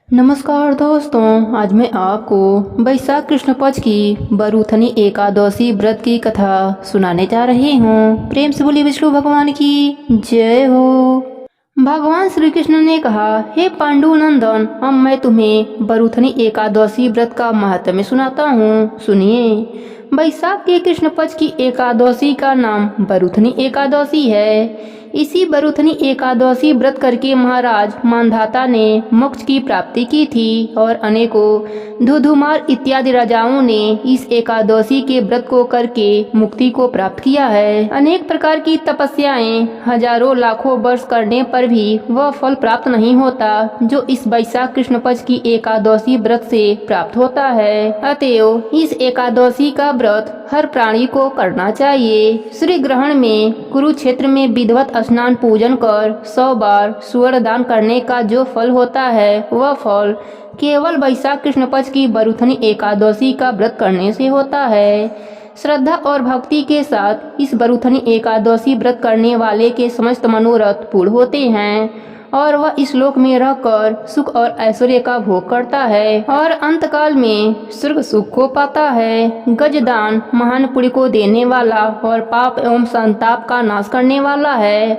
नमस्कार दोस्तों, आज मैं आपको वैशाख कृष्ण पक्ष की बरूथनी एकादशी व्रत की कथा सुनाने जा रही हूँ। प्रेम से बोलिए विष्णु भगवान की जय हो। भगवान श्री कृष्ण ने कहा, हे पांडु नंदन, अब मैं तुम्हें बरूथनी एकादशी व्रत का महत्व सुनाता हूँ। सुनिए। वैशाख के कृष्ण पक्ष की एकादशी का नाम बरूथनी एकादशी है। इसी बरूथनी एकादशी व्रत करके महाराज मांधाता ने मोक्ष की प्राप्ति की थी और अनेकों धुधुमार इत्यादि राजाओं ने इस एकादशी के व्रत को करके मुक्ति को प्राप्त किया है। अनेक प्रकार की तपस्याएं हजारों लाखों वर्ष करने पर भी वह फल प्राप्त नहीं होता जो इस वैशाख कृष्ण पक्ष की एकादशी व्रत से प्राप्त होता है। अतएव इस एकादशी का व्रत हर प्राणी को करना चाहिए। श्री ग्रहण में कुरुक्षेत्र में विधिवत स्नान पूजन कर 100 बार स्वर्ण दान करने का जो फल होता है वह फल केवल वैशाख कृष्ण पक्ष की बरूथनी एकादशी का व्रत करने से होता है। श्रद्धा और भक्ति के साथ इस बरूथनी एकादशी व्रत करने वाले के समस्त मनोरथ पूर्ण होते हैं और वह इस लोक में रहकर सुख और ऐश्वर्य का भोग करता है और अंतकाल में स्वर्ग सुख को पाता है। गजदान महान पुण्य को देने वाला और पाप एवं संताप का नाश करने वाला है।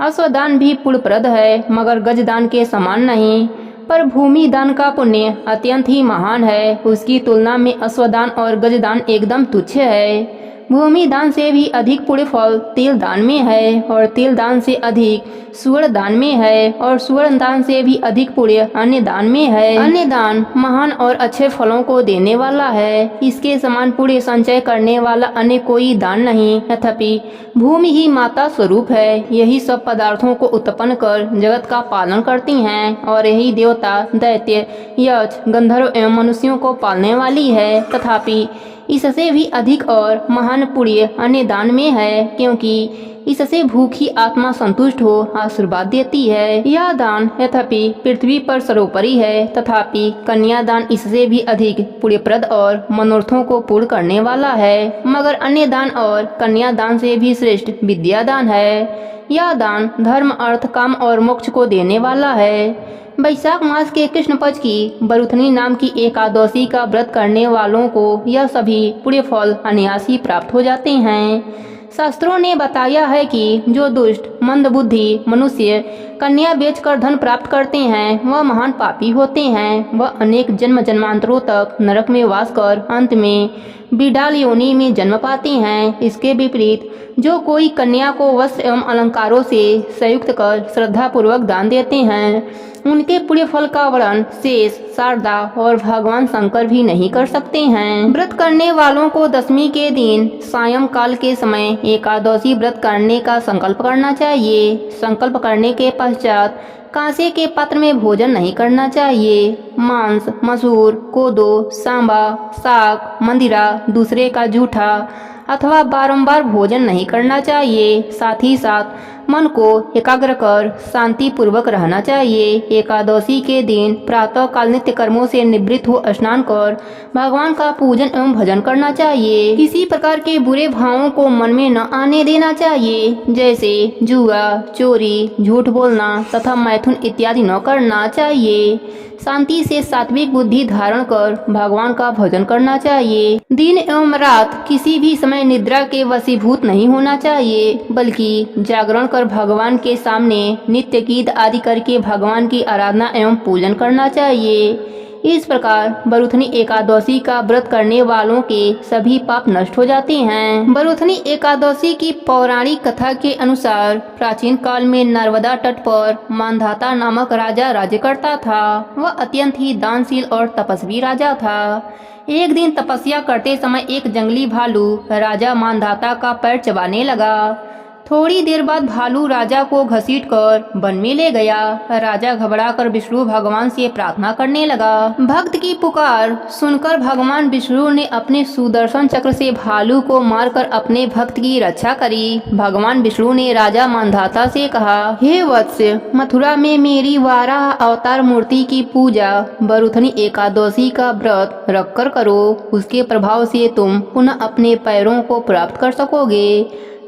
अश्वदान भी पुण्यप्रद है मगर गजदान के समान नहीं, पर भूमि दान का पुण्य अत्यंत ही महान है। उसकी तुलना में अश्वदान और गजदान एकदम तुच्छ है। भूमि दान से भी अधिक पुण्य फल तिल दान में है और तिल दान से अधिक स्वर्ण दान में है और स्वर्ण दान से भी अधिक पुण्य अन्न दान में है। अन्न दान महान और अच्छे फलों को देने वाला है। इसके समान पुण्य संचय करने वाला अन्य कोई दान नहीं। तथापि भूमि ही माता स्वरूप है। यही सब पदार्थों को उत्पन्न कर जगत का पालन करती हैं और यही देवता, दैत्य, यक्ष, गंधर्व एवं मनुष्यों को पालने वाली है। तथापि इससे भी अधिक और महान पुण्य अन्य दान में है, क्योंकि इससे भूखी आत्मा संतुष्ट हो आशीर्वाद देती है। यह दान यद्यपि पृथ्वी पर सर्वोपरि है, तथापि कन्यादान इससे भी अधिक पुण्यप्रद और मनोरथों को पूर्ण करने वाला है। मगर अन्य दान और कन्यादान से भी श्रेष्ठ विद्यादान है। यह दान धर्म, अर्थ, काम और मोक्ष को देने वाला है। वैशाख मास के कृष्ण पक्ष की बरूथनी नाम की एकादशी का व्रत करने वालों को यह सभी पुण्य फल अनायास ही प्राप्त हो जाते हैं। शास्त्रों ने बताया है कि जो दुष्ट मंदबुद्धि मनुष्य कन्या बेचकर धन प्राप्त करते हैं वह महान पापी होते हैं। वह अनेक जन्म जन्मांतरों तक नरक में वास कर अंत में बिडाल योनि में जन्म पाते हैं। इसके विपरीत जो कोई कन्या को वस्त्र एवं अलंकारों से संयुक्त कर श्रद्धा पूर्वक दान देते हैं उनके पुण्य फल का वर्णन शेष, शारदा और भगवान शंकर भी नहीं कर सकते हैं। व्रत करने वालों को दशमी के दिन सायंकाल के समय एकादशी व्रत करने का संकल्प करना चाहिए। संकल्प करने के पश्चात कांसे के पात्र में भोजन नहीं करना चाहिए। मांस, मसूर, कोदो, सांबा, साग, मंदिरा, दूसरे का जूठा अथवा बारंबार भोजन नहीं करना चाहिए। साथ ही साथ मन को एकाग्र कर शांति पूर्वक रहना चाहिए। एकादशी के दिन प्रातः काल नित्य कर्मों से निवृत्त हो स्नान कर भगवान का पूजन एवं भजन करना चाहिए। किसी प्रकार के बुरे भावों को मन में न आने देना चाहिए, जैसे जुआ, चोरी, झूठ बोलना तथा मैथुन इत्यादि न करना चाहिए। शांति से सात्विक बुद्धि धारण कर भगवान का भजन करना चाहिए। दिन एवं रात किसी भी समय निद्रा के वशीभूत नहीं होना चाहिए, बल्कि जागरण कर भगवान के सामने नित्य गीत आदि करके भगवान की आराधना एवं पूजन करना चाहिए। इस प्रकार बरूथनी एकादशी का व्रत करने वालों के सभी पाप नष्ट हो जाते हैं। बरूथनी एकादशी की पौराणिक कथा के अनुसार प्राचीन काल में नर्मदा तट पर मांधाता नामक राजा राज्य करता था। वह अत्यंत ही दानशील और तपस्वी राजा था। एक दिन तपस्या करते समय एक जंगली भालू राजा मांधाता का पैर चबाने लगा। थोड़ी देर बाद भालू राजा को घसीटकर वन में ले गया। राजा घबराकर विष्णु भगवान से प्रार्थना करने लगा। भक्त की पुकार सुनकर भगवान विष्णु ने अपने सुदर्शन चक्र से भालू को मारकर अपने भक्त की रक्षा करी। भगवान विष्णु ने राजा मांधाता से कहा, हे वत्स, मथुरा में मेरी वाराह अवतार मूर्ति की पूजा बरूथनी एकादशी का व्रत रखकर करो। उसके प्रभाव से तुम पुनः अपने पैरों को प्राप्त कर सकोगे।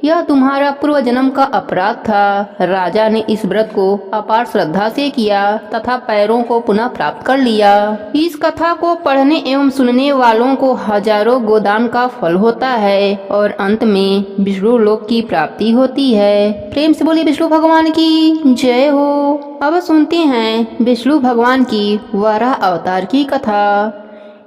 यह तुम्हारा पूर्व जन्म का अपराध था। राजा ने इस व्रत को अपार श्रद्धा से किया तथा पैरों को पुनः प्राप्त कर लिया। इस कथा को पढ़ने एवं सुनने वालों को हजारों गोदान का फल होता है और अंत में विष्णु लोक की प्राप्ति होती है। प्रेम से बोलिए विष्णु भगवान की जय हो। अब सुनते हैं विष्णु भगवान की वराह अवतार की कथा।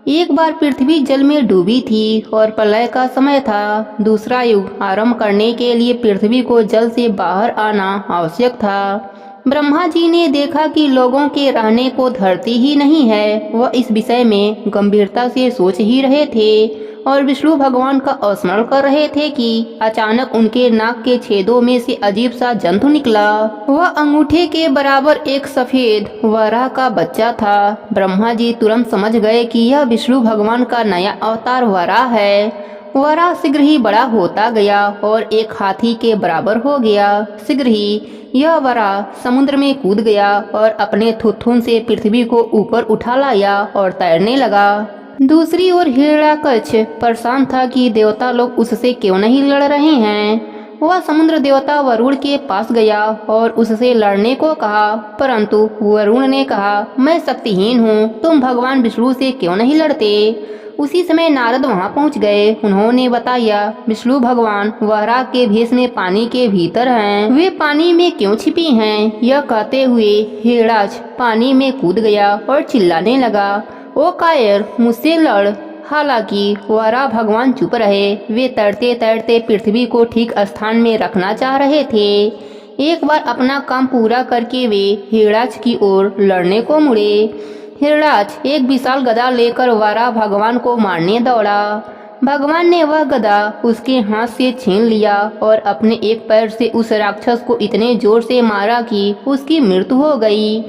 एक बार पृथ्वी जल में डूबी थी और प्रलय का समय था। दूसरा युग आरंभ करने के लिए पृथ्वी को जल से बाहर आना आवश्यक था। ब्रह्मा जी ने देखा कि लोगों के रहने को धरती ही नहीं है। वह इस विषय में गंभीरता से सोच ही रहे थे और विष्णु भगवान का स्मरण कर रहे थे कि अचानक उनके नाक के छेदों में से अजीब सा जंतु निकला। वह अंगूठे के बराबर एक सफेद वराह का बच्चा था। ब्रह्मा जी तुरंत समझ गए कि यह विष्णु भगवान का नया अवतार वराह है। वराह शीघ्र ही बड़ा होता गया और एक हाथी के बराबर हो गया। शीघ्र ही यह वराह समुद्र में कूद गया और अपने थुथुन से पृथ्वी को ऊपर उठा लाया और तैरने लगा। दूसरी ओर हिरण्याकश परेशान था कि देवता लोग उससे क्यों नहीं लड़ रहे हैं। वह समुद्र देवता वरुण के पास गया और उससे लड़ने को कहा, परंतु वरुण ने कहा, मैं शक्तिहीन हूँ, तुम भगवान विष्णु से क्यों नहीं लड़ते। उसी समय नारद वहां पहुंच गए। उन्होंने बताया, विष्णु भगवान वराह के भेष में पानी के भीतर हैं। वे पानी में क्यों छिपी हैं। यह कहते हुए हिरण्याक्ष पानी में कूद गया और चिल्लाने लगा, ओ कायर, मुझसे लड़। हालांकि वराह भगवान चुप रहे। वे तैरते तैरते पृथ्वी को ठीक स्थान में रखना चाह रहे थे। एक बार अपना काम पूरा करके वे हिरण्याक्ष की ओर लड़ने को मुड़े। हिरण्याक्ष एक विशाल गदा लेकर वराह भगवान को मारने दौड़ा। भगवान ने वह गदा उसके हाथ से छीन लिया और अपने एक पैर से उस राक्षस को इतने जोर से मारा कि उसकी मृत्यु हो गई।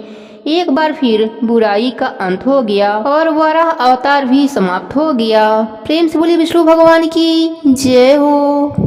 एक बार फिर बुराई का अंत हो गया और वराह अवतार भी समाप्त हो गया। प्रेम से बोलिए विष्णु भगवान की जय हो।